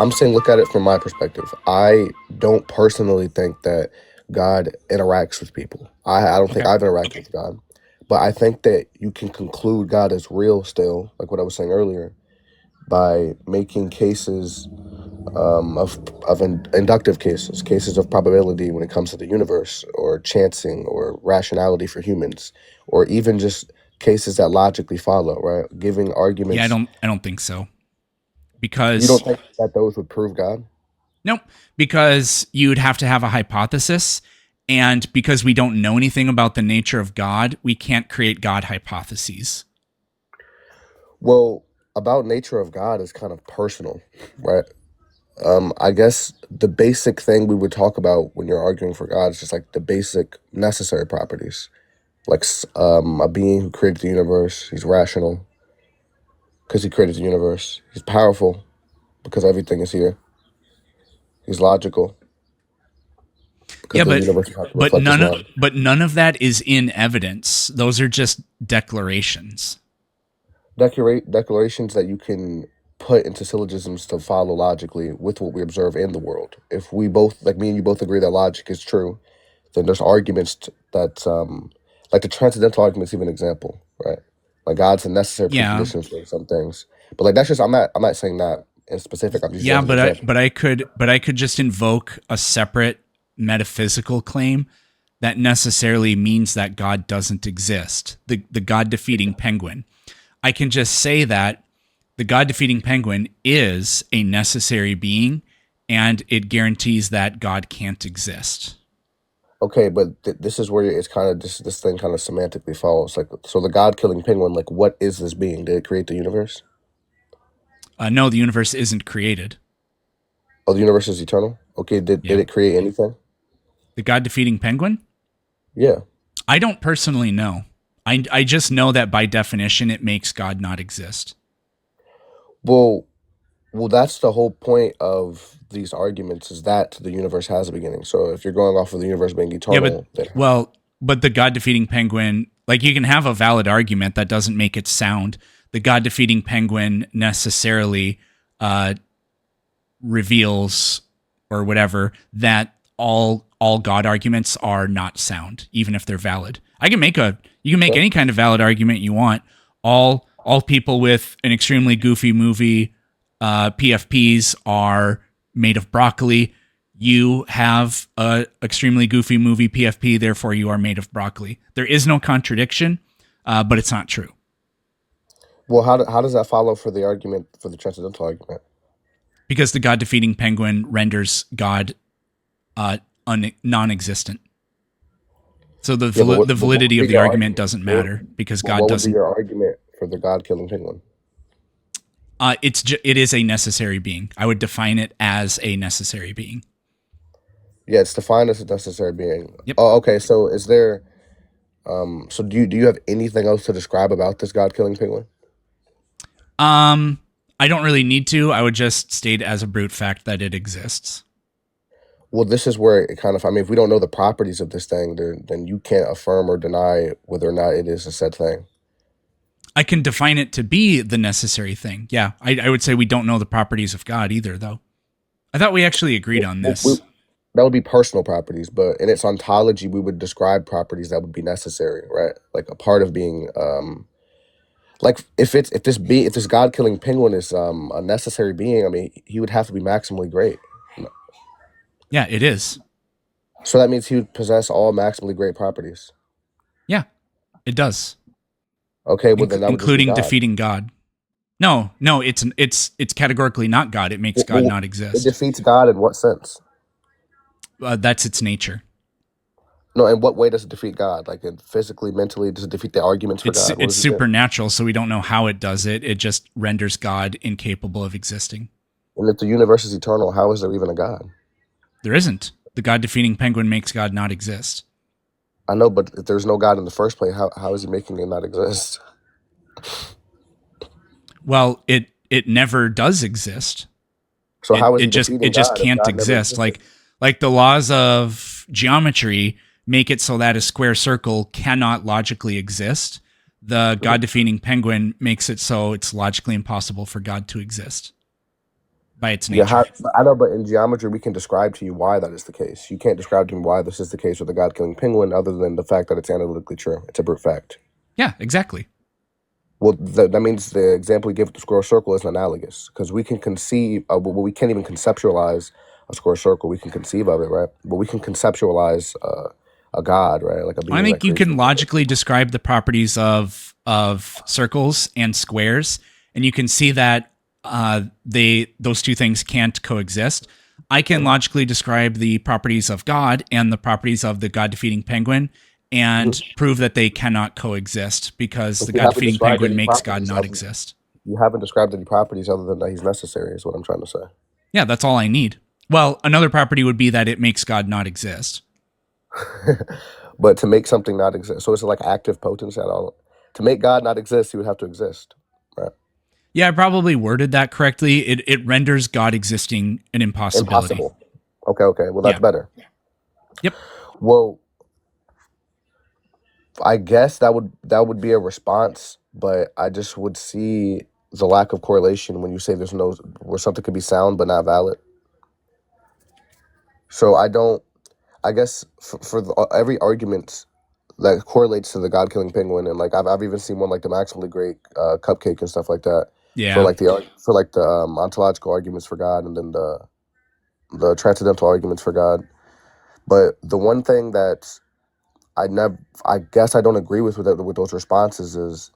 I'm saying look at it from my perspective. I don't personally think that God interacts with people. I don't think Okay. I've interacted with God. But I think that you can conclude God is real still, like what I was saying earlier, by making cases of inductive cases, cases of probability when it comes to the universe, or chancing, or rationality for humans, or even just cases that logically follow, right? Giving Yeah, arguments. I don't think so. You don't Because think that those would prove God? nope, because you'd have to have a hypothesis, and because we don't know anything about the nature of God, we can't create God hypotheses. Well, about nature of God is kind of personal, right? I guess the basic thing we would talk about when you're arguing for God is just like the basic necessary properties. Like a being who created the universe, he's rational because he created the universe. He's powerful because everything is here. He's logical because Yeah, the universe would have to reflect his mind. but none of that is in evidence. Those are just declarations. Declarations that you can put into syllogisms to follow logically with what we observe in the world. If we both, like me and you both agree that logic is true, then there's arguments that, like the transcendental argument is even an example, right? Like God's a necessary Yeah, precondition for some things. But like that's just I'm not saying that in specific. I'm just yeah, using as an example. but I could just invoke a separate metaphysical claim that necessarily means that God doesn't exist. The God defeating penguin. I can just say that the God defeating penguin is a necessary being, and it guarantees that God can't exist. Okay, but this is where it's kind of this thing kind of semantically falls. Like, so the God killing penguin, like, what is this being? Did it create the universe? No, the universe isn't created. Oh, the universe is eternal. Okay, did Yeah. it create anything? The God defeating penguin? Yeah. I don't personally know. I just know that by definition, it makes God not exist. Well, that's the whole point of these arguments is that the universe has a beginning. So if you're going off of the universe being Yeah, but eternal, then well, but the God defeating penguin, like you can have a valid argument that doesn't make it sound. The God defeating penguin necessarily uh, reveals or whatever that all God arguments are not sound, even if they're valid. You can make okay. any kind of valid argument you want. All people with an extremely goofy movie PFPs are made of broccoli. You have a extremely goofy movie PFP, therefore you are made of broccoli. There is no contradiction, but it's not true. Well, how does that follow for the argument for the transcendental argument? Because the God defeating penguin renders God uh, non-existent. So Yeah, the but what would validity be of the your argument argument? doesn't matter because God What would be doesn't. your argument for the God killing penguin? It is a necessary being. I would define it as a necessary being. Yeah, it's defined as a necessary being. Yep. Oh, okay. So is there? So do you have anything else to describe about this God killing penguin? I don't really need to. I would just state as a brute fact that it exists. Well, this is where it kind of. I mean, if we don't know the properties of this thing, then you can't affirm or deny whether or not it is a said thing. I can define it to be the necessary thing. Yeah, I would say we don't know the properties of God either, though. I thought we actually agreed on this. That would be personal properties, but in its ontology, we would describe properties that would be necessary, right? Like a part of being, like if this God killing penguin is a necessary being, I mean, he would have to be maximally great. Yeah, it is. So that means he would possess all maximally great properties. Yeah, it does, Okay, well then that would just be including God. defeating God. No, no, it's categorically not God. It makes God Well, not it exist. defeats God in what sense? That's its nature. No, in what way does it defeat God? Like physically, mentally, does it defeat the arguments for God? What It's does it do? supernatural, so we don't know how it does it. It just renders God incapable of existing. And if the universe is eternal, how is there even a God? There isn't. The God defeating penguin makes God not exist. I know, but if there's no God in the first place, how is he making it not exist? Well, it never does exist. So how is he It defeating just God if can't God never exist. existed? Like the laws of geometry make it so that a square circle cannot logically exist. The God defeating penguin makes it so it's logically impossible for God to exist. by its Yeah, nature. I know, but in geometry, we can describe to you why that is the case. You can't describe to me why this is the case with the God-killing penguin, other than the fact that it's analytically true. It's a brute fact. Yeah, exactly. Well, that means the example you give with the square circle is analogous, because we can conceive, well, we can't even conceptualize a square circle. We can conceive of it, right? But we can conceptualize a God, right? Like a I being that think you creates can the universe. logically describe the properties of circles and squares, and you can see that those two things can't coexist. I can Mhm. logically describe the properties of God and the properties of the God defeating penguin and Mhm. prove that they cannot coexist because But the you God haven't defeating described penguin any makes God properties not other. exist. You haven't described any properties other than that he's necessary. Is what I'm trying to say. Yeah, that's all I need. Well, another property would be that it makes God not exist. But to make something not exist, so it's like active potency at all. To make God not exist, he would have to exist, right? Yeah, I probably worded that correctly. It renders God existing an impossibility. Impossible. Okay, okay. Well, that's Yeah. better. Yep. Well, I guess that would be a response, but I just would see the lack of correlation when you say there's no where something could be sound but not valid. So I don't. I guess for every argument that correlates to the God killing penguin, and like I've even seen one like the maximally great cupcake and stuff like that for Yeah. like the ontological arguments for God, and then the transcendental arguments for God. But the one thing that I guess I don't agree with those responses is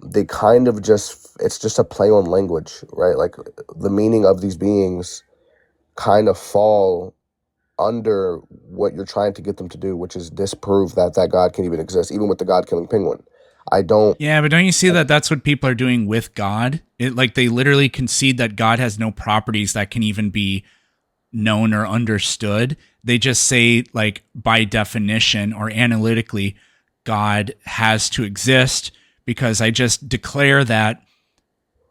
they kind of just it's just a play on language, right? Like the meaning of these beings kind of fall under what you're trying to get them to do, which is disprove that God can even exist, even with the God killing penguin. I don't. Yeah, but don't you see that that's what people are doing with God? It like they literally concede that God has no properties that can even be known or understood. They just say like by definition or analytically God has to exist because I just declare that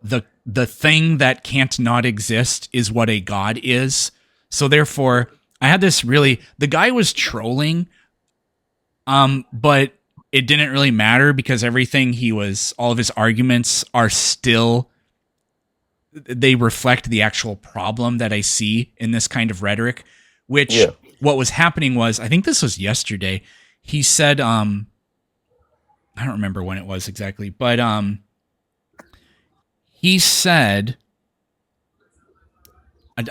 the thing that can't not exist is what a god is. So therefore, I had this really the guy was trolling, but it didn't really matter because everything he was all of his arguments are still they reflect the actual problem that I see in this kind of rhetoric, which Yeah. what was happening was I think this was yesterday. He said I don't remember when it was exactly, but he said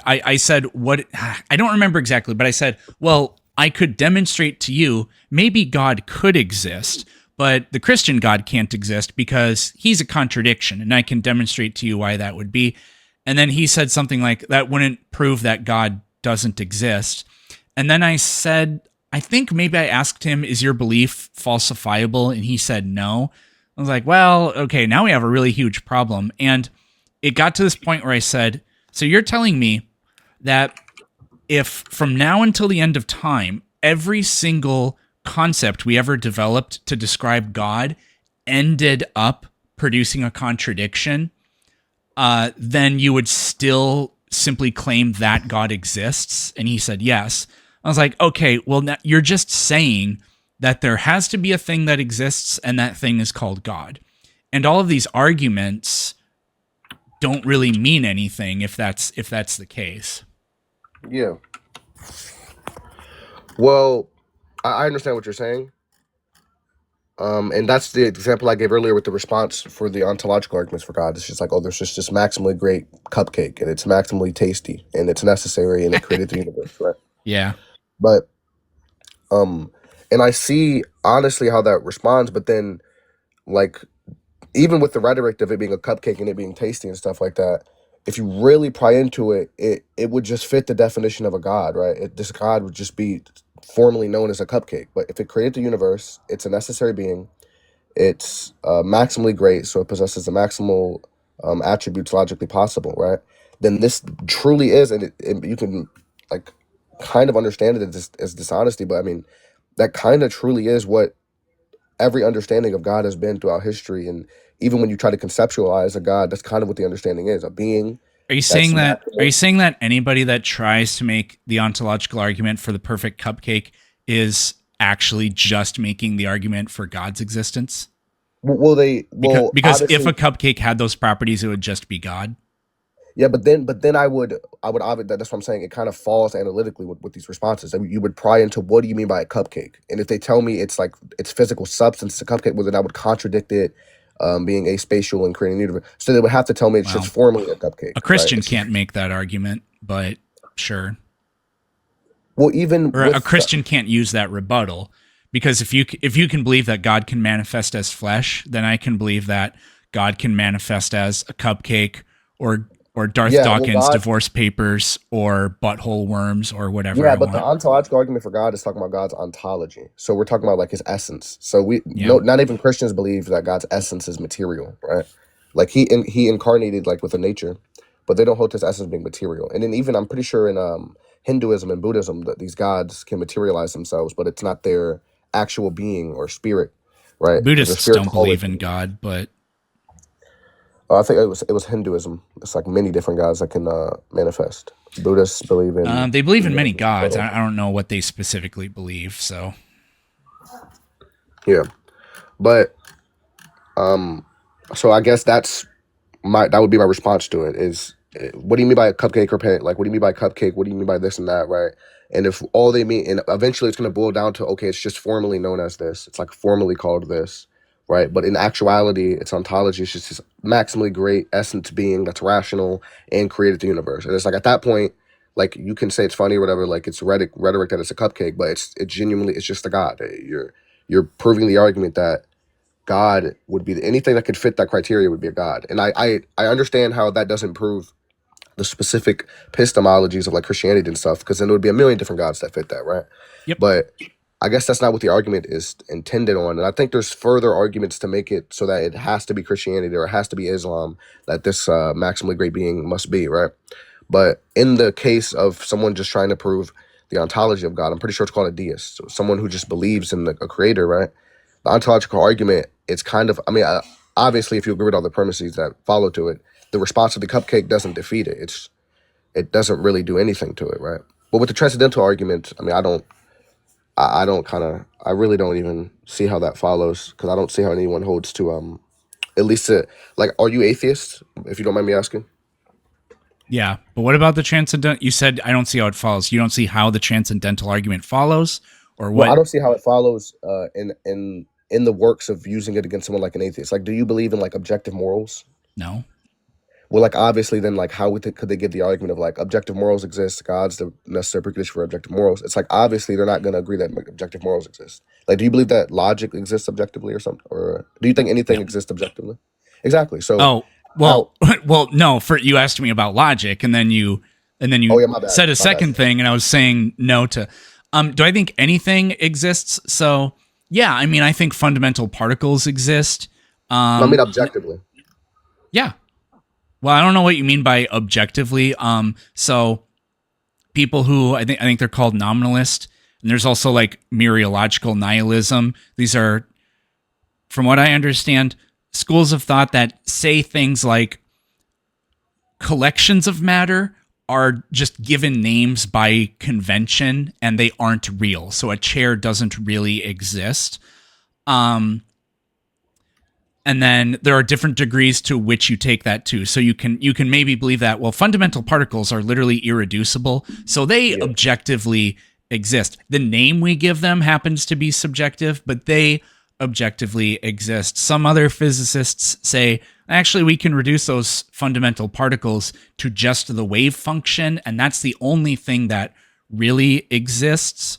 I said what I don't remember exactly, but I said, well, I could demonstrate to you maybe God could exist, but the Christian God can't exist because he's a contradiction, and I can demonstrate to you why that would be. And then he said something like that wouldn't prove that God doesn't exist. And then I said, I think maybe I asked him, is your belief falsifiable? And he said no. I was like, well, okay, now we have a really huge problem. And it got to this point where I said, so you're telling me that if from now until the end of time, every single concept we ever developed to describe God ended up producing a contradiction, then you would still simply claim that God exists? And he said, yes. I was like, okay, well, now you're just saying that there has to be a thing that exists and that thing is called God. And all of these arguments don't really mean anything if that's the case. Yeah. Well, I understand what you're saying. And that's the example I gave earlier with the response for the ontological arguments for God. It's just like, oh, there's just this maximally great cupcake, and it's maximally tasty, and it's necessary, and it created the universe, right? Yeah. But um, and I see honestly how that responds, but then like even with the rhetoric of it being a cupcake and it being tasty and stuff like that, if you really pry into it, it would just fit the definition of a god, right? This god would just be formally known as a cupcake. But if it created the universe, it's a necessary being. It's maximally great, so it possesses the maximal attributes logically possible, right? Then this truly is, and you can like kind of understand it as dishonesty, but I mean that kind of truly is what every understanding of God has been throughout history. And even when you try to conceptualize a God, that's kind of what the understanding is: a being Are you that's saying that natural. anybody that tries to make the ontological argument for the perfect cupcake is actually just making the argument for God's existence? Well, Because if obviously, a cupcake had those properties, it would just be God. Yeah, but then I would obviously, that's what I'm saying. It kind of falls analytically with these responses. I mean, you would pry into what do you mean by a cupcake, and if they tell me it's like it's physical substance, it's a cupcake, well then I would contradict it, being aspatial and creating a universe. So they would have to tell me it's just Well, formally a cupcake, a right? Christian It's can't make that argument, but sure. well, even Or a with Christian can't use that rebuttal, because if you can believe that God can manifest as flesh, then I can believe that God can manifest as a cupcake, or Darth yeah, well, Dawkins God. divorce papers, or butthole worms, or whatever Yeah, I but the want. ontological argument for God is talking about God's ontology. So we're talking about like his essence. So we Yeah. no, not even Christians believe that God's essence is material, right? Like he incarnated like with a nature, but they don't hold his essence being material. And then even I'm pretty sure in Hinduism and Buddhism that these gods can materialize themselves, but it's not their actual being or spirit, right? Because the Buddhists spirit's don't always. believe in God, but I think it was Hinduism. It's like many different gods that can manifest. Buddhists believe in. they believe in many gods. I don't know what they specifically believe. So Yeah, but so I guess that would be my response to it is what do you mean by a cupcake or pan, like what do you mean by cupcake, what do you mean by this and that, right? And if all they mean, and eventually it's going to boil down to okay, it's just formally known as this, it's like formally called this, right? But in actuality its ontology is just this maximally great essence being that's rational and created the universe. And it's like at that point, like you can say it's funny or whatever, like it's rhetoric that it's a cupcake, but it genuinely it's just a god. You're proving the argument that God would be anything that could fit that criteria would be a God. And I understand how that doesn't prove the specific epistemologies of like Christianity and stuff, because then there would be a million different gods that fit that, right? yep. But I guess that's not what the argument is intended on. And I think there's further arguments to make it so that it has to be Christianity or it has to be Islam that this maximally great being must be, right? But in the case of someone just trying to prove the ontology of God, I'm pretty sure it's called a deist. So someone who just believes in a creator, right? The ontological argument, it's kind of, I mean, obviously, if you agree with all the premises that follow to it, the response to the cupcake doesn't defeat it. It doesn't really do anything to it, right? But with the transcendental argument, I mean, I don't kind of, I really don't even see how that follows because I don't see how anyone holds to, at least to, like, are you atheist? If you don't mind me asking. Yeah, but what about the transcendental? You said I don't see how it follows. You don't see how the transcendental argument follows, or Well, I what? don't see how it follows in the works of using it against someone like an atheist. Like, do you believe in like objective morals? No. Well, like obviously, then like how could they give the argument of like objective morals exist? God's the necessary precondition for objective morals. It's like obviously they're not going to agree that like, objective morals exist. Like, do you believe that logic exists objectively or something, or do you think anything No. exists objectively? Exactly. So Oh, how? well, well, no. For you asked me about logic, and then Oh you yeah, my bad. said a My bad. second thing, and I was saying no to. Do I think anything exists? So yeah, I mean, I think fundamental particles exist. No, I mean Um, objectively. yeah. Well, I don't know what you mean by objectively. So people who I think they're called nominalist, and there's also like mereological nihilism. These are, from what I understand, schools of thought that say things like collections of matter are just given names by convention and they aren't real. So a chair doesn't really exist. Um, and then there are different degrees to which you take that to. So you can maybe believe that, well, fundamental particles are literally irreducible, so they Yeah. objectively exist. The name we give them happens to be subjective, but they objectively exist. Some other physicists say, actually, we can reduce those fundamental particles to just the wave function, and that's the only thing that really exists.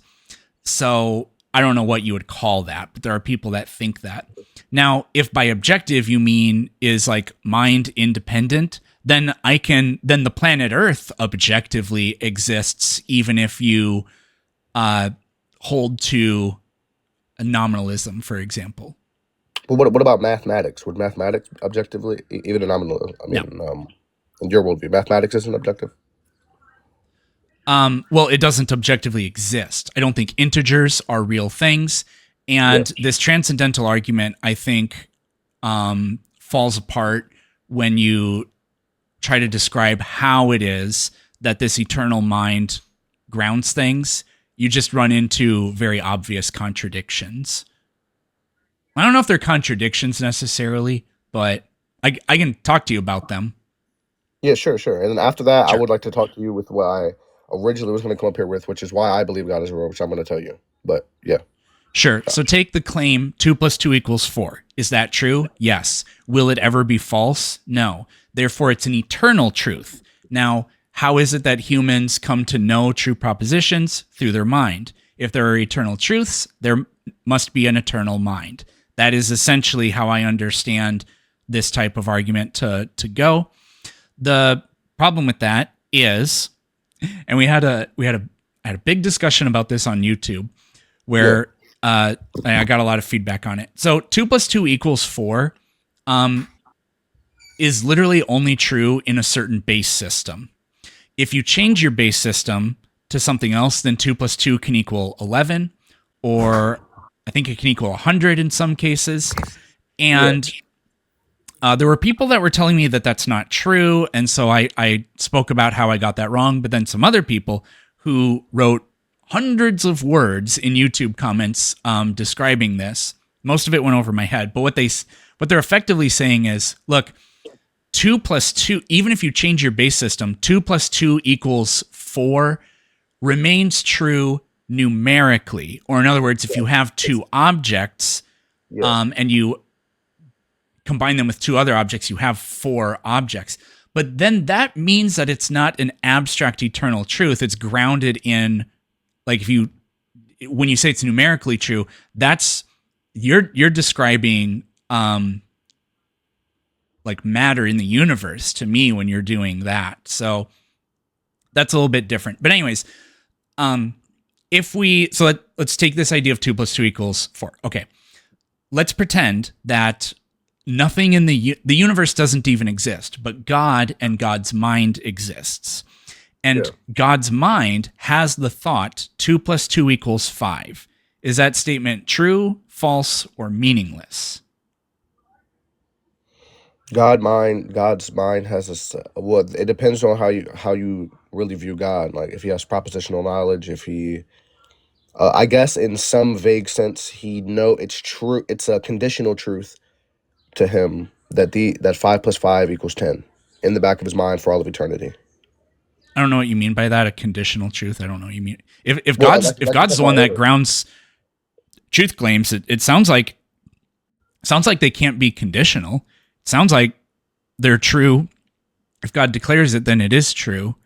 So I don't know what you would call that, but there are people that think that. Now, if by objective you mean is like mind independent, then then the planet Earth objectively exists, even if you hold to a nominalism, for example. But what about mathematics? Would mathematics objectively, even a nominal? I No. mean, in your worldview, mathematics isn't objective. Well, it doesn't objectively exist. I don't think integers are real things. Yeah. And this transcendental argument, I think, falls apart when you try to describe how it is that this eternal mind grounds things. You just run into very obvious contradictions. I don't know if they're contradictions necessarily, but I can talk to you about them. Yeah, sure, sure. And then after that, I Sure. would like to talk to you with what I originally was going to come up here with, which is why I believe God is real, which I'm going to tell you. But yeah, Sure. So gotcha. take the claim 2 plus 2 equals 4. Is that true? Yes. Will it ever be false? No. Therefore, it's an eternal truth. Now, how is it that humans come to know true propositions? Through their mind. If there are eternal truths, there must be an eternal mind. That is essentially how I understand this type of argument to go. The problem with that is, and we had a big discussion about this on YouTube, Yeah, where I got a lot of feedback on it. So 2 plus 2 equals 4 um, is literally only true in a certain base system. If you change your base system to something else, then 2 plus 2 can equal 11, or I think it can equal 100 in some cases. yeah, And there were people that were telling me that that's not true. And so I spoke about how I got that wrong. But then some other people who wrote hundreds of words in YouTube comments describing this, most of it went over my head. But what they're effectively saying is, look, 2 plus 2, even if you change your base system, 2 plus 2 equals 4 remains true numerically. Or in other words, if yeah, you have two objects yeah. and you combine them with two other objects, you have four objects. But then that means that it's not an abstract eternal truth. It's grounded in, like, if you, when you say it's numerically true, that's, you're describing like matter in the universe to me when you're doing that. So that's a little bit different. But anyways, if we, so let's take this idea of 2 plus 2 equals 4. Okay. Let's pretend that nothing in the universe doesn't even exist, but God and God's mind exists. And Yeah. God's mind has the thought 2 plus 2 equals 5. Is that statement true, false, or meaningless? God's mind has a well. It depends on how you really view God. Like if he has propositional knowledge, if he, I guess in some vague sense, he know it's true. It's a conditional truth to him that that 5 plus 5 equals 10 in the back of his mind for all of eternity. I don't know what you mean by that. A conditional truth. I don't know what you mean. If Well, God's that's if that's God's that's the why I one that heard. grounds truth claims, it sounds like they can't be conditional. It sounds like they're true. If God declares it, then it is true.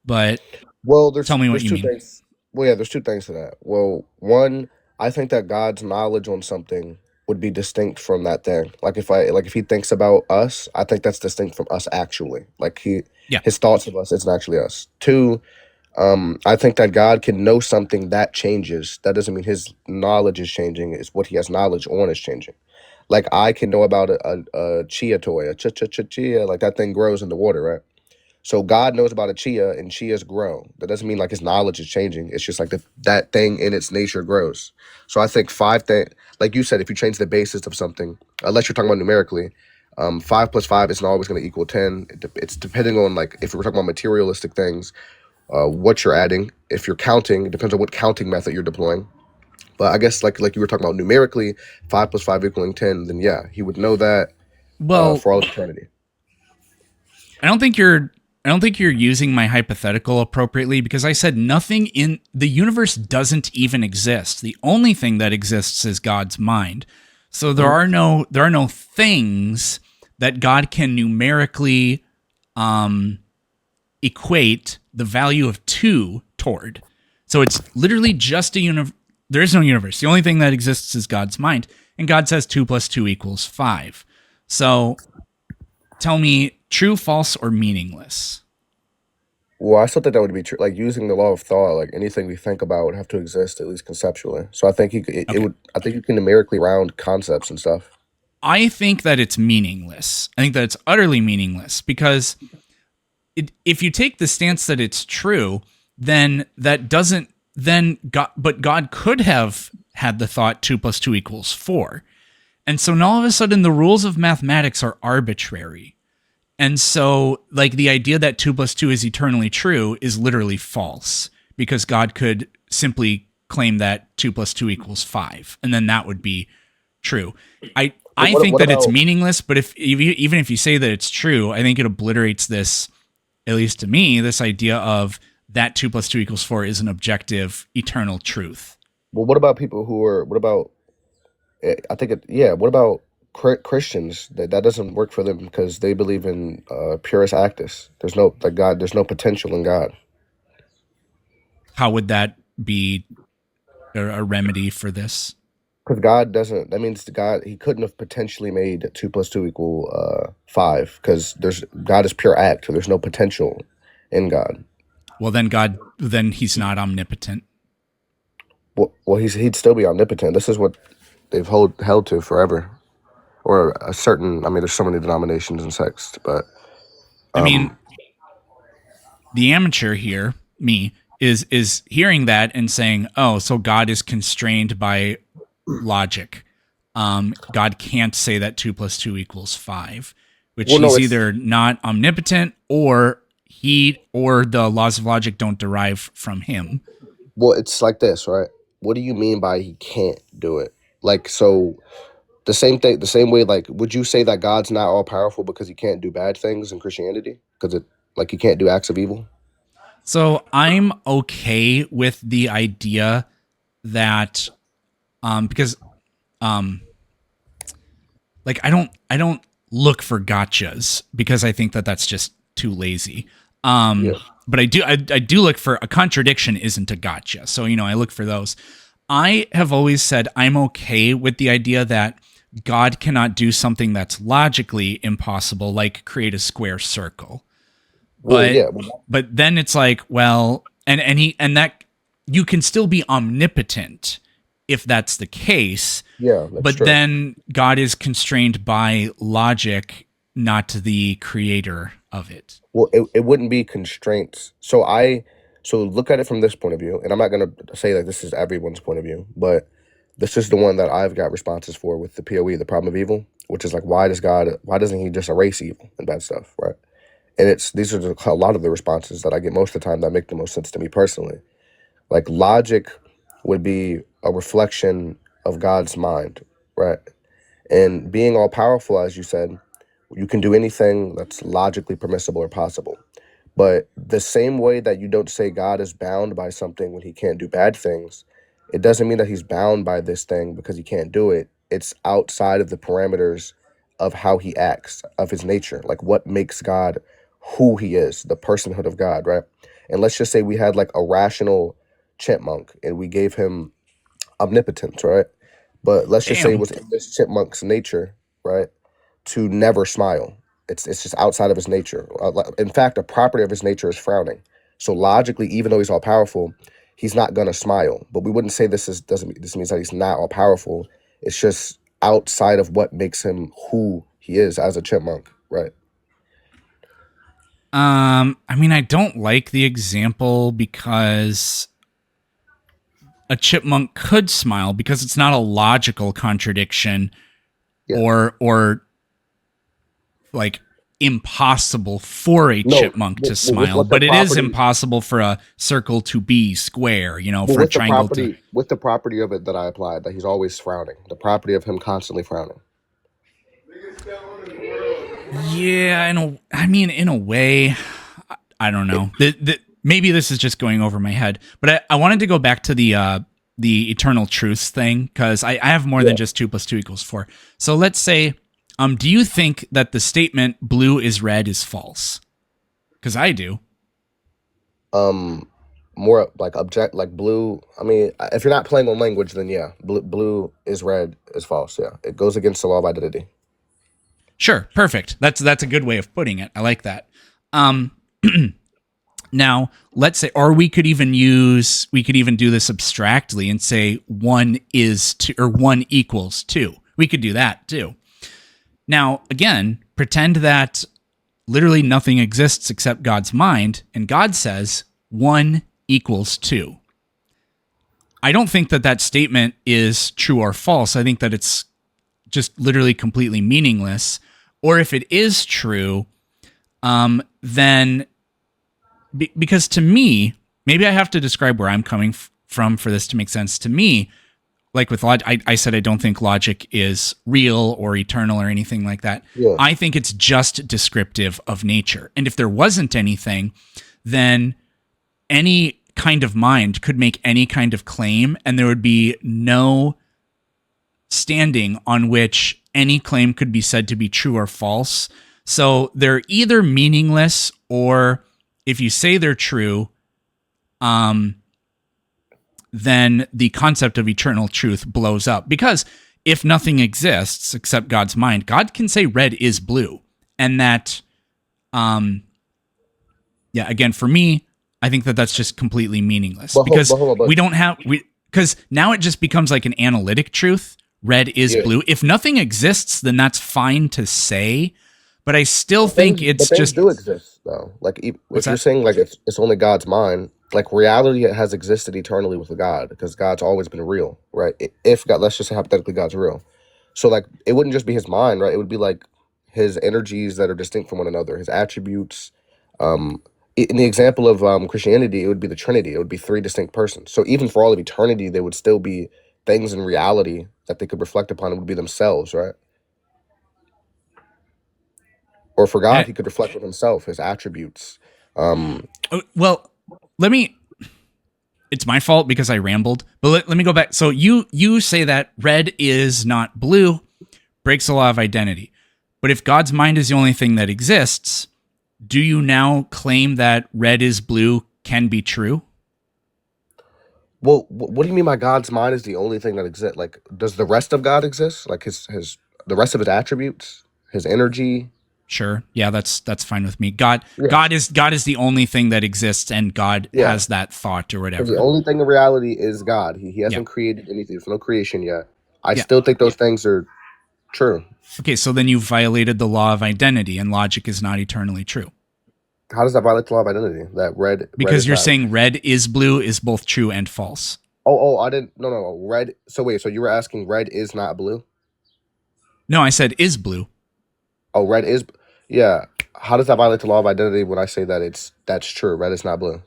But Well, tell me what there's you two mean. things. Well, yeah, there's two things to that. Well, one, I think that God's knowledge on something would be distinct from that thing. Like if he thinks about us, I think that's distinct from us actually. Like Yeah. his thoughts of us, it's not actually us. Two, I think that God can know something that changes. That doesn't mean his knowledge is changing. It's what he has knowledge on is changing. Like I can know about a chia toy, a chia, like that thing grows in the water, right? So God knows about a chia and chias grow. That doesn't mean like his knowledge is changing. It's just like that thing in its nature grows. So I think like you said, if you change the basis of something, unless you're talking about numerically, 5 plus 5 isn't always going to equal 10. It's depending on like if we're talking about materialistic things, what you're adding. If you're counting, it depends on what counting method you're deploying. But I guess like you were talking about numerically, 5 plus 5 equaling 10. Then yeah, he would know that Well, for all of eternity. I don't think you're using my hypothetical appropriately, because I said nothing in the universe doesn't even exist. The only thing that exists is God's mind. So there Mhm. are no things that God can numerically um, equate the value of 2 toward. So it's literally just a universe. There is no universe. The only thing that exists is God's mind. And God says 2 plus 2 equals 5. So tell me, true, false, or meaningless? Well, I still think that would be true. Like using the law of thought, like anything we think about would have to exist at least conceptually. So I think it Okay. would. I think you can numerically round concepts and stuff. I think that it's meaningless. I think that it's utterly meaningless, because if you take the stance that it's true, then that doesn't, then God, but God could have had the thought 2 plus 2 equals 4. And so now all of a sudden the rules of mathematics are arbitrary. And so, like, the idea that 2 plus 2 is eternally true is literally false, because God could simply claim that 2 plus 2 equals 5, and then that would be true. I what think what that it's about meaningless, but even if you say that it's true, I think it obliterates this, at least to me, this idea of that 2 plus 2 equals 4 is an objective, eternal truth. what about people who are what about I think it yeah, what about Christians that doesn't work for them because they believe in purus actus. There's no like God. There's no potential in God How would that be a remedy for this? because God doesn't. That means God he couldn't have potentially made 2 plus 2 equal 5 because there's God is pure act. So there's no potential in God. Well, then he's not omnipotent. Well, he'd still be omnipotent. This is what they've held to forever, or a certain. I mean, there's so many denominations and sects, but I mean, um, the amateur here, me, is hearing that and saying, "Oh, so God is constrained by logic. God can't say that 2 plus 2 equals 5, which well, no, he's it's either not omnipotent or the laws of logic don't derive from him." well, it's like this, right? What do you mean by he can't do it? Like, so the same thing, the same way. Like, would you say that God's not all powerful because he can't do bad things in Christianity? Because it like he can't do acts of evil. So I'm okay with the idea that because um like I don't look for gotchas because I think that that's just too lazy. Yeah. But I do look for a contradiction isn't a gotcha. So I look for those. I have always said I'm okay with the idea that God cannot do something that's logically impossible, like create a square circle. Well, But yeah. but then it's like, well, and that you can still be omnipotent if that's the case, Yeah, that's but true. then God is constrained by logic, not the creator of it. Well, it wouldn't be constraints. So look at it from this point of view, and I'm not gonna say that this is everyone's point of view, but this is the one that I've got responses for with the POE, the problem of evil, which is like why doesn't he just erase evil and bad stuff, right? And these are a lot of the responses that I get most of the time that make the most sense to me personally. Like logic would be a reflection of God's mind, right? And being all powerful, as you said, you can do anything that's logically permissible or possible. But the same way that you don't say God is bound by something when he can't do bad things, it doesn't mean that he's bound by this thing because he can't do it. It's outside of the parameters of how he acts, of his nature, like what makes God who he is, the personhood of God, right? And let's just say we had like a rational chipmunk and we gave him omnipotence, right? But let's just say it Damn. was in this chipmunk's nature, right, to never smile. It's just outside of his nature. In fact, a property of his nature is frowning. So logically, even though he's all powerful, he's not gonna smile. But we wouldn't say this means that he's not all powerful. It's just outside of what makes him who he is as a chipmunk, right? I mean, I don't like the example because a chipmunk could smile because it's not a logical contradiction Yeah. or like impossible for a No, chipmunk to with smile, what the but it is property, impossible for a circle to be square, well, for a triangle to. with the property of it that I applied, that he's always frowning, the property of him constantly frowning. Yeah, I mean, in a way, I don't know. Maybe this is just going over my head, but I wanted to go back to the eternal truths thing because I have more than Yeah. just 2 plus 2 equals 4. So let's say, do you think that the statement "blue is red" is false? Because I do. Um, More like object, like blue. I mean, if you're not playing on language, then yeah, blue is red is false. Yeah, it goes against the law of identity. Sure, perfect. That's a good way of putting it. I like that. Um, Now, let's say, or we could even do this abstractly and say one is two or one equals two. We could do that too. Now, again, pretend that literally nothing exists except God's mind, and God says one equals two. I don't think that that statement is true or false. I think that it's just literally completely meaningless. Or if it is true, then because to me, maybe I have to describe where I'm coming from for this to make sense to me. like with logic, I said I don't think logic is real or eternal or anything like that. Yeah. I think it's just descriptive of nature. And if there wasn't anything, then any kind of mind could make any kind of claim, and there would be no standing on which any claim could be said to be true or false. So they're either meaningless, or if you say they're true, then the concept of eternal truth blows up. Because if nothing exists except God's mind, God can say red is blue. And that, again, for me, I think that that's just completely meaningless. Because we don't have, because now it just becomes like an analytic truth. Red is blue. If nothing exists, then that's fine to say. But I still think it's things just do exist though. Like if you're that? saying like it's only God's mind, like reality has existed eternally with God because God's always been real, right? If God, let's just say hypothetically God's real, so like it wouldn't just be his mind, right? It would be like his energies that are distinct from one another, his attributes. In the example of Christianity, it would be the Trinity. It would be three distinct persons. So even for all of eternity, there would still be things in reality that they could reflect upon. It would be themselves, right? Or for God, he could reflect on himself, his attributes. Well, let me. It's my fault because I rambled, but let me go back. So you say that red is not blue, breaks the law of identity. But if God's mind is the only thing that exists, do you now claim that red is blue can be true? Well, what do you mean by God's mind is the only thing that exists? Like, does the rest of God exist? Like the rest of his attributes, his energy? Sure. Yeah, that's fine with me. God Yeah, God is the only thing that exists, and God yeah. has that thought or Because the whatever. only thing in reality is God. He Yeah. hasn't created anything. There's no creation yet. I Yeah. still think those things are true. Okay, so then you violated the law of identity, and logic is not eternally true. How does that violate the law of identity? That red Because is you're not. saying red is blue is both true and false. I didn't. No. Red. So wait. So you were asking red is not blue? No, I said is blue. Oh, red is. Yeah. How does that violate the law of identity when I say that that's true? Red is not blue.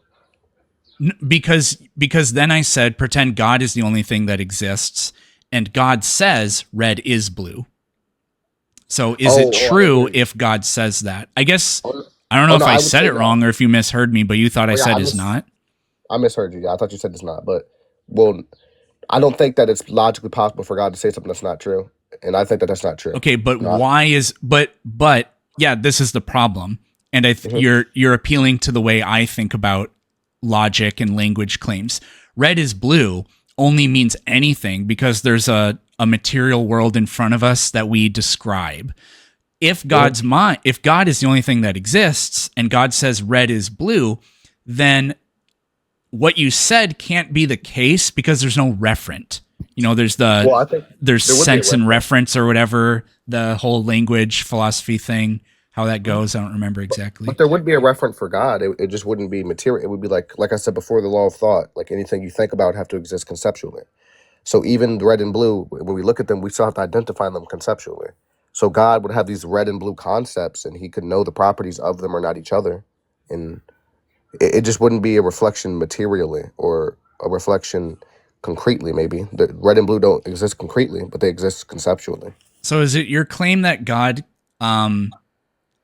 Because then I said pretend God is the only thing that exists, and God says red is blue. So is it true if God says that? I guess I don't know if No, I I would said say it no. wrong or if you misheard me, but you thought I Yeah, said is not. I misheard you. Yeah, I thought you said it's not. But well, I don't think that it's logically possible for God to say something that's not true, and I think that that's not true. Okay, but No, why is but yeah, this is the problem. And mhm. you're appealing to the way I think about logic and language claims. Red is blue only means anything because there's a material world in front of us that we describe. If if God is the only thing that exists and God says red is blue, then what you said can't be the case because there's no referent. You know, there's Well, I think there's there would be a sense and reference. reference or whatever, the whole language philosophy thing, how that goes, I don't remember exactly. But there would be a referent for God. It just wouldn't be material. It would be like I said before, the law of thought. Like anything you think about would have to exist conceptually. So even red and blue, when we look at them, we still have to identify them conceptually. So God would have these red and blue concepts, and he could know the properties of them or not each other. And it just wouldn't be a reflection materially or a reflection concretely, maybe. The red and blue don't exist concretely, but they exist conceptually. So is it your claim that God,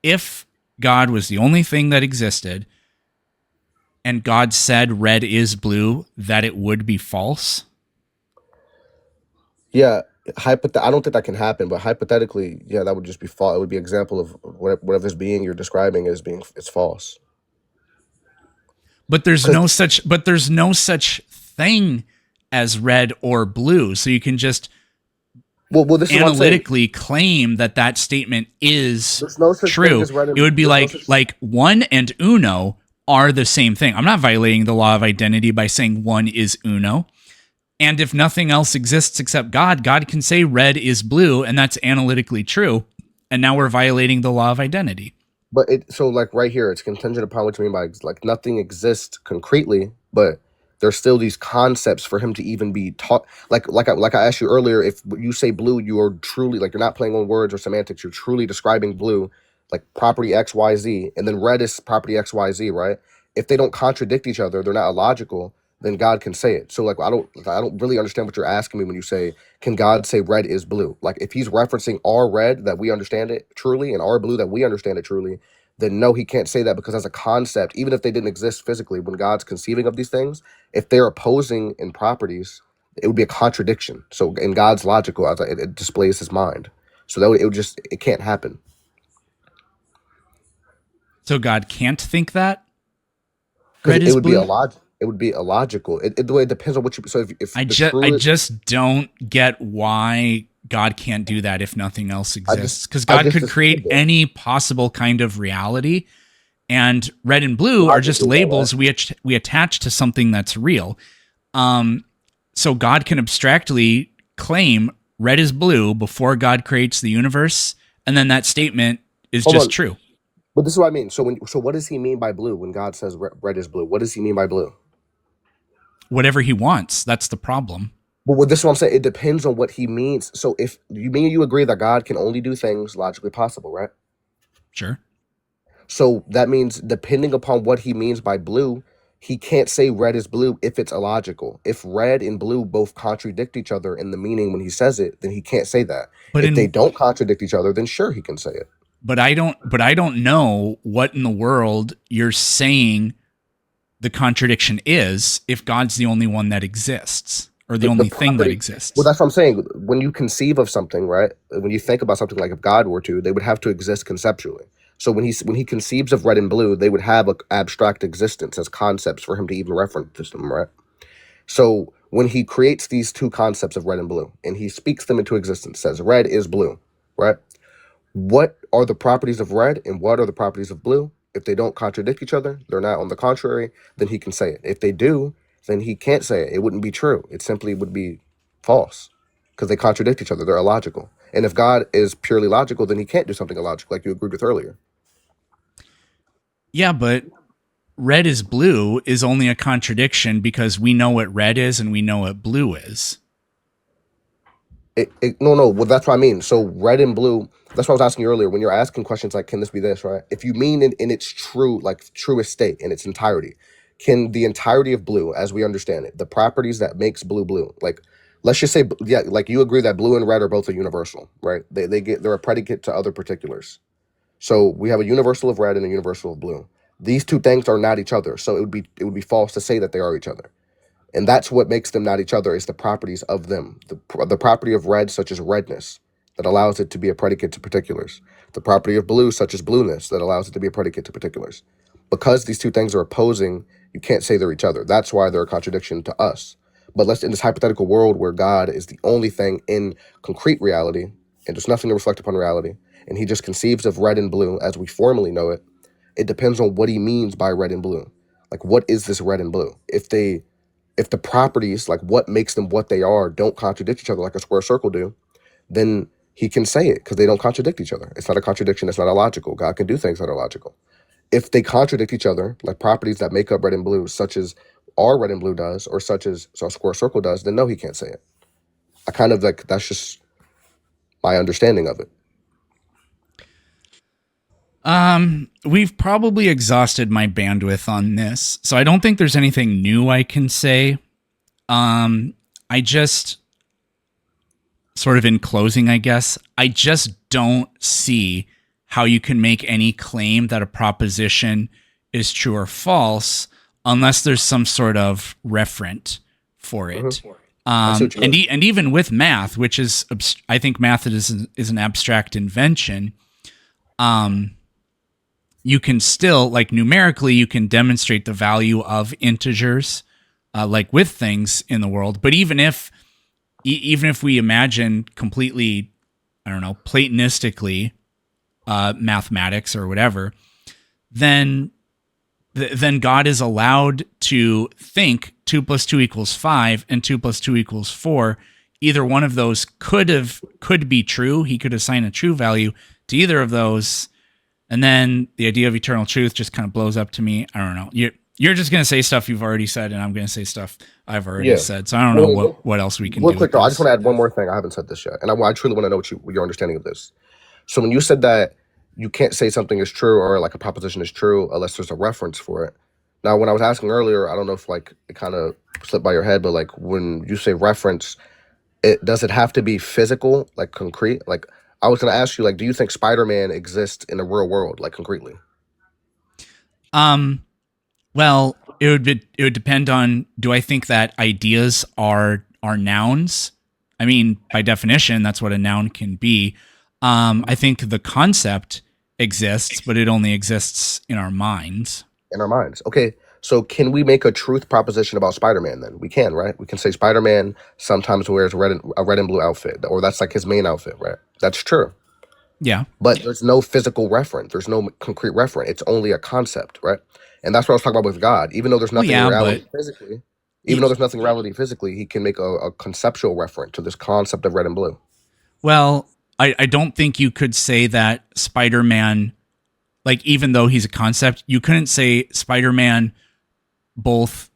if God was the only thing that existed and God said red is blue, that it would be false? Yeah, I don't think that can happen, but hypothetically, yeah, that would just be false. It would be an example of whatever this being you're describing as being it's false. But there's Because no such thing as red or blue. So you can just this is what I'm saying. analytically claim that that statement is There's no such thing true. as red It and would be there's no such. like one and uno are the same thing. I'm not violating the law of identity by saying one is uno. And if nothing else exists except God, God can say red is blue, and that's analytically true. And now we're violating the law of identity. But like right here, it's contingent upon what you mean by like nothing exists concretely, but there's still these concepts for him to even be taught. Like I asked you earlier, if you say blue, you are truly like you're not playing on words or semantics. You're truly describing blue, like property X Y Z, and then red is property X Y Z, right? If they don't contradict each other, they're not illogical. then God can say it. So like I don't really understand what you're asking me when you say, can God say red is blue? Like if he's referencing our red that we understand it truly and our blue that we understand it truly, then no, he can't say that, because as a concept, even if they didn't exist physically, when God's conceiving of these things, if they're opposing in properties, it would be a contradiction. So in God's logical, it displays his mind. So it would just, it can't happen. So God can't think that Because red is blue? it would be illogical. The way it depends on what you, so if the I true, just don't get why God can't do that if nothing else exists. Because I God just could create described it any possible kind of reality, and red and blue are just logically though, right? labels we attach to something that's real. So God can abstractly claim red is blue before God creates the universe, and then that statement is Hold just on. true. But this is what I mean. So what does he mean by blue when God says red is blue? What does he mean by blue? Whatever he wants, that's the problem. Well, this is what I'm saying. It depends on what he means. So if you agree that God can only do things logically possible, right? Sure. So that means depending upon what he means by blue, he can't say red is blue if it's illogical. If red and blue both contradict each other in the meaning when he says it, then he can't say that. But If they in don't contradict each other, then sure he can say it. but I don't know what in the world you're saying the contradiction is if God's the only one that exists, or the The only thing that property. Well, exists. that's what I'm saying. When you conceive of something, right? When you think about something, like if God were to, they would have to exist conceptually. So when he conceives of red and blue, they would have an abstract existence as concepts for him to even reference them, right? So when he creates these two concepts of red and blue, and he speaks them into existence, says red is blue, right? What are the properties of red and what are the properties of blue? If they don't contradict each other, they're not on the contrary, then he can say it. If they do, then he can't say it. It wouldn't be true. It simply would be false, because they contradict each other. They're illogical. And if God is purely logical, then he can't do something illogical, like you agreed with earlier. Yeah, but red is blue is only a contradiction because we know what red is and we know what blue is. No. Well, that's what I mean. So red and blue. That's what I was asking you earlier. When you're asking questions like, "Can this be this?" Right? If you mean in its true, like truest state, in its entirety, can the entirety of blue, as we understand it, the properties that makes blue blue, like let's just say, yeah, like you agree that blue and red are both a universal, right? They're a predicate to other particulars. So we have a universal of red and a universal of blue. These two things are not each other. So it would be false to say that they are each other. And that's what makes them not each other, is the properties of them. The property of red, such as redness, that allows it to be a predicate to particulars. The property of blue, such as blueness, that allows it to be a predicate to particulars. Because these two things are opposing, you can't say they're each other. That's why they're a contradiction to us. But let's, in this hypothetical world where God is the only thing in concrete reality, and there's nothing to reflect upon reality, and he just conceives of red and blue as we formally know it, it depends on what he means by red and blue. Like, what is this red and blue? If the properties, like what makes them what they are, don't contradict each other like a square circle do, then he can say it because they don't contradict each other. It's not a contradiction. It's not illogical. God can do things that are logical. If they contradict each other, like properties that make up red and blue, such as our red and blue does, or such as a square circle does, then no, he can't say it. I kind of like, that's just my understanding of it. We've probably exhausted my bandwidth on this, so I don't think there's anything new I can say. I just sort of in closing, I guess, I just don't see how you can make any claim that a proposition is true or false unless there's some sort of referent for it. Mhm. I see what you mean. And even with math, which is, I think math is an abstract invention. You can still, like numerically, you can demonstrate the value of integers, like with things in the world. But even if we imagine completely, I don't know, Platonistically, mathematics or whatever, then God is allowed to think 2 + 2 = 5 and 2 + 2 = 4. Either one of those could be true. He could assign a true value to either of those. And then the idea of eternal truth just kind of blows up to me. I don't know. You're just going to say stuff you've already said, and I'm going to say stuff I've already Yeah. said. So I don't know Well, what else we can real do quick with though, I just this. want to add one more thing. I haven't said this yet, and I truly want to know what your understanding of this. So when you said that you can't say something is true or like a proposition is true unless there's a reference for it. Now, when I was asking earlier, I don't know if like it kind of slipped by your head, but like when you say reference, it does it have to be physical, like concrete? Like I was gonna ask you, like, do you think Spider-Man exists in the real world, like concretely? Um, well, it would depend on, do I think that ideas are nouns? I mean, by definition, that's what a noun can be. I think the concept exists, but it only exists in our minds. In our minds. Okay, so can we make a truth proposition about Spider-Man then? We can, right? We can say Spider-Man sometimes wears a red and blue outfit, or that's like his main outfit, right? That's true. Yeah. But there's no physical reference. There's no concrete reference. It's only a concept, right? And that's what I was talking about with God. Even though there's Well, nothing in yeah, but reality physically, even y- though there's nothing in reality physically, he can make a conceptual reference to this concept of red and blue. well, I don't think you could say that Spider-Man, like, even though he's a concept, you couldn't say Spider-Man both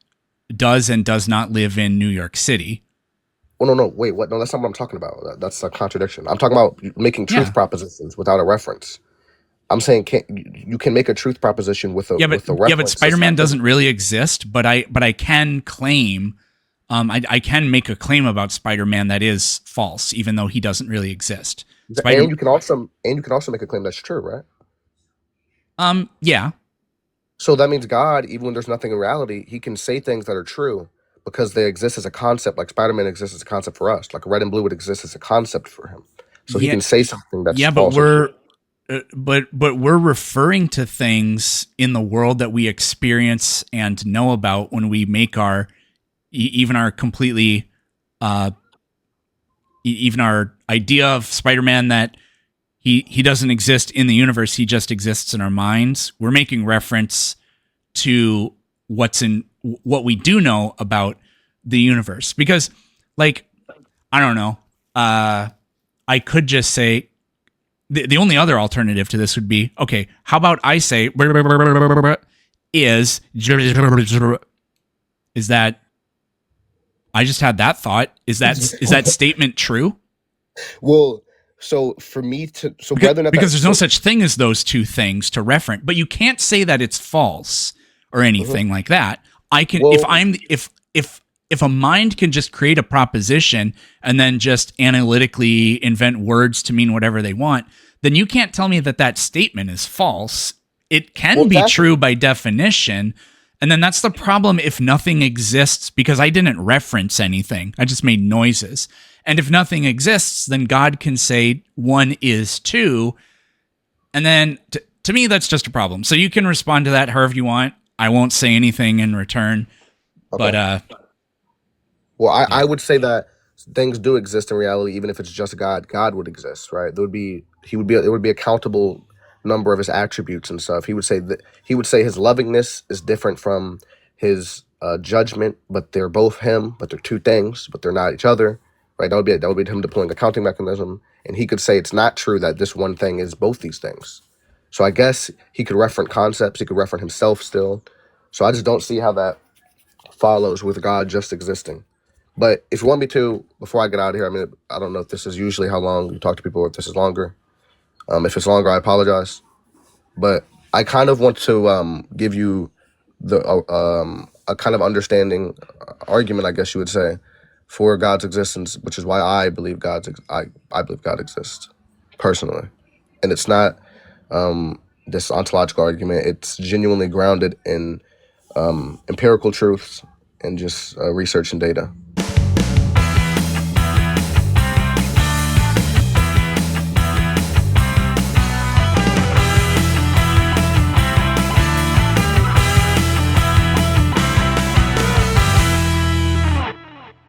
does and does not live in New York City. Oh no, no, wait, what? No, that's not what I'm talking about. That's a contradiction. I'm talking about making truth Yeah. propositions without a reference. I'm saying you can make a truth proposition with a Yeah, but reference that's Spider-Man not doesn't physical. really exist, but I can claim I can make a claim about Spider-Man that is false, even though he doesn't really exist. Spider And you can also make a claim that's true, right? yeah. So that means God, even when there's nothing in reality, he can say things that are true because they exist as a concept, like Spider-Man exists as a concept for us, like red and blue would exist as a concept for him. So he Yeah, can say something that's yeah, but false or true. but we're referring to things in the world that we experience and know about when we make our even our completely uh even our idea of Spider-Man, that he doesn't exist in the universe, he just exists in our minds. We're making reference to what we do know about the universe, because, like, I don't know, I could just say the only other alternative to this would be, okay, how about I say is that I just had that thought, is that statement true? Well, so for me to so whether or not Because that there's no so such thing as those two things to reference, but you can't say that it's false or mhm. anything like that. I can, if Well, I'm if a mind can just create a proposition and then just analytically invent words to mean whatever they want, then you can't tell me that that statement is false. It well, can be exactly. true by definition. And then that's the problem if nothing exists, because I didn't reference anything. I just made noises. And if nothing exists, then God can say one is two. And then to me, that's just a problem. So you can respond to that however you want. I won't say anything in return. But Okay. Well, yeah. I would say that things do exist in reality, even if it's just God. God would exist, right? There would be he would be it would be a countable number of his attributes and stuff. He would say his lovingness is different from his judgment, but they're both him, but they're two things, but they're not each other, right? That would be him deploying a counting mechanism, and he could say it's not true that this one thing is both these things. So I guess he could reference concepts. He could reference himself still. So I just don't see how that follows with God just existing. But if you want me to, before I get out of here, I mean, I don't know if this is usually how long you talk to people, or if this is longer. If it's longer, I apologize. But I kind of want to give you a kind of understanding argument, I guess you would say, for God's existence, which is why I believe God exists personally, and it's not this ontological argument. It's genuinely grounded in empirical truths and just research and data.